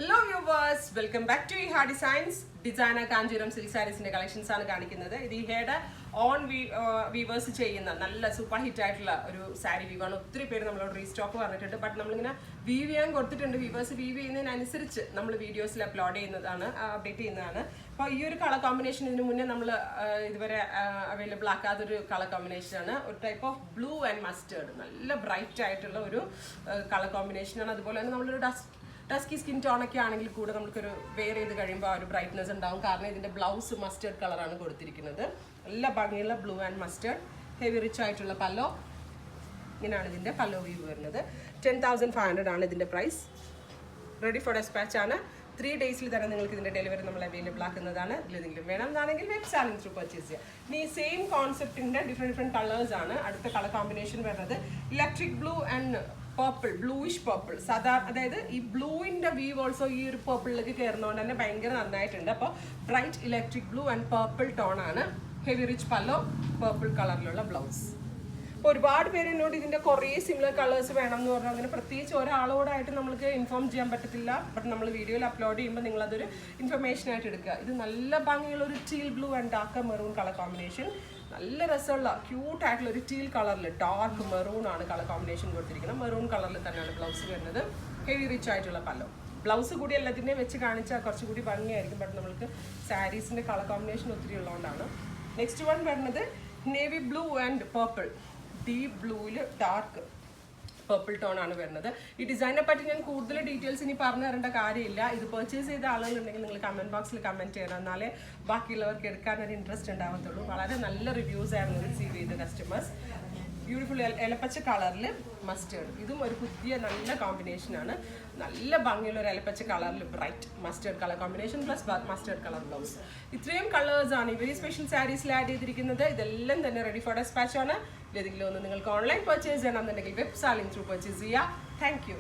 Hello viewers, welcome back to Iha Designs. Designer Kanjiram silk sarees ന്റെ collections ആണ് കാണിക്കുന്നത്. ഇത് ഇഹയുടെ ഓൺ വീവേഴ്സ് ചെയ്യുന്ന നല്ല സൂപ്പർ ഹിറ്റ് ആയിട്ടുള്ള ഒരു സാരി വീവാണ്. ഒത്തിരി പേര് നമ്മളോട് റീസ്റ്റോക്ക് പറഞ്ഞിട്ടുണ്ട്. ബട്ട് നമ്മളിങ്ങനെ വീവ് ചെയ്യാൻ കൊടുത്തിട്ടുണ്ട്. വീവേഴ്സ് വീവ് ചെയ്യുന്നതിനനുസരിച്ച് നമ്മൾ വീഡിയോസിൽ അപ്ലോഡ് ചെയ്യുന്നതാണ്, അപ്ഡേറ്റ് ചെയ്യുന്നതാണ്. അപ്പോൾ ഈ ഒരു കളർ കോമ്പിനേഷൻ ഇതിന് മുന്നേ നമ്മൾ ഇതുവരെ അവൈലബിൾ ആക്കാത്തൊരു കളർ കോമ്പിനേഷനാണ്. ഒരു type of blue and mustard, നല്ല ബ്രൈറ്റ് ആയിട്ടുള്ള ഒരു കളർ കോമ്പിനേഷനാണ്. അതുപോലെ തന്നെ നമ്മളൊരു ഡസ്കി സ്കിൻ ടോണൊക്കെ ആണെങ്കിൽ കൂടെ നമുക്കൊരു വെയർ ചെയ്ത് കഴിയുമ്പോൾ ആ ഒരു ബ്രൈറ്റ്നസ് ഉണ്ടാവും. കാരണം ഇതിൻ്റെ ബ്ലൗസ് മസ്റ്റേർഡ് കളറാണ് കൊടുത്തിരിക്കുന്നത്. നല്ല ഭംഗിയുള്ള blue and mustard, heavy rich ആയിട്ടുള്ള പല്ലോ. ഇങ്ങനെയാണ് ഇതിൻ്റെ പല്ലോ വ്യൂ വരുന്നത്. 10,500 ആണ് ഇതിൻ്റെ പ്രൈസ്. റെഡി ഫോർ ഡെസ്പാച്ച് ആണ്. 3 ഡേയ്സിൽ തന്നെ നിങ്ങൾക്ക് ഇതിൻ്റെ ഡെലിവറി നമ്മൾ അവൈലബിൾ ആക്കുന്നതാണ്. ഇതിലെന്തെങ്കിലും വേണമെന്നാണെങ്കിൽ വെബ് സാലിംഗ് ത്രൂ പർച്ചേസ് ചെയ്യുക. ഇനി സെയിം കോൺസെപ്റ്റിൻ്റെ ഡിഫറെൻറ്റ് കളേഴ്സ് ആണ്. അടുത്ത കളർ കോമ്പിനേഷൻ വരുന്നത് electric blue and purple, bluish purple. അതായത് ഈ ബ്ലൂവിൻ്റെ വീവ് ഓൾസോ ഈ ഒരു പർപ്പിളിലേക്ക് കയറുന്നതുകൊണ്ട് തന്നെ ഭയങ്കര നന്നായിട്ടുണ്ട്. അപ്പോൾ bright electric blue and purple tone ആണ്. ഹെവി റിച്ച് പല്ലോ, പർപ്പിൾ കളറിലുള്ള ബ്ലൗസ്. അപ്പോൾ ഒരുപാട് പേര് എന്നോട് ഇതിൻ്റെ കുറേ സിമിലർ കളേഴ്സ് വേണം എന്ന് പറഞ്ഞു. അങ്ങനെ പ്രത്യേകിച്ച് ഒരാളോടായിട്ട് നമുക്ക് ഇൻഫോം ചെയ്യാൻ പറ്റത്തില്ല. ബട്ട് നമ്മൾ വീഡിയോയിൽ അപ്ലോഡ് ചെയ്യുമ്പോൾ നിങ്ങളതൊരു ഇൻഫർമേഷൻ ആയിട്ട് എടുക്കുക. ഇത് നല്ല ഭംഗിയുള്ള ഒരു teal blue and dark maroon colour combination. നല്ല രസമുള്ള ക്യൂട്ട് ആയിട്ടുള്ള ഒരു ടീൽ കളറിൽ ഡാർക്ക് മെറൂൺ ആണ് കളർ കോമ്പിനേഷൻ കൊടുത്തിരിക്കുന്നത്. മെറൂൺ കളറിൽ തന്നെയാണ് ബ്ലൗസ് വരുന്നത്. ഹെവി റിച്ച് ആയിട്ടുള്ള പല്ലോ. ബ്ലൗസ് കൂടി എല്ലാത്തിൻ്റെയും വെച്ച് കാണിച്ചാൽ കുറച്ചുകൂടി ഭംഗിയായിരിക്കും. ബട്ട് നമ്മൾക്ക് സാരീസിൻ്റെ കളർ കോമ്പിനേഷൻ ഒത്തിരി ഉള്ളതുകൊണ്ടാണ്. നെക്സ്റ്റ് വൺ വരുന്നത് navy blue and purple. Deep ബ്ലൂവിൽ ഡാർക്ക് പർപ്പിൾ ടോൺ ആണ് വരുന്നത്. ഈ ഡിസൈനെ പറ്റി ഞാൻ കൂടുതൽ ഡീറ്റെയിൽസ് ഇനി പറഞ്ഞു തരേണ്ട കാര്യമില്ല. ഇത് പർച്ചേസ് ചെയ്ത ആളുകളുണ്ടെങ്കിൽ നിങ്ങൾ കമൻറ്റ് ബോക്സിൽ കമൻറ്റ് ചെയ്യണം. എന്നാലേ ബാക്കിയുള്ളവർക്ക് എടുക്കാനൊരു ഇൻട്രസ്റ്റ് ഉണ്ടാവത്തുള്ളൂ. വളരെ നല്ല റിവ്യൂസ് ആയിരുന്നു റിസീവ് ചെയ്ത കസ്റ്റമേഴ്സ്. ബ്യൂട്ടിഫുൾ ഇലപ്പച്ച കളറിൽ മസ്റ്റേർഡ്. ഇതും ഒരു പുതിയ നല്ല കോമ്പിനേഷനാണ്. നല്ല ഭംഗിയുള്ള ഒരു ഇലപ്പച്ച കളറിൽ bright mustard colour combination plus mustard colour blouse. ഇത്രയും കളേഴ്സാണ് ഈ വെരി സ്പെഷ്യൽ സാരീസിൽ ആഡ് ചെയ്തിരിക്കുന്നത്. ഇതെല്ലാം തന്നെ റെഡി ഫോർ ഡെസ്പാച്ച് ആണ്. ഏതെങ്കിലും ഒന്ന് നിങ്ങൾക്ക് ഓൺലൈൻ പർച്ചേസ് ചെയ്യണമെന്നുണ്ടെങ്കിൽ വെബ് സാലിംഗ് ത്രൂ പർച്ചേസ് ചെയ്യുക. Thank you.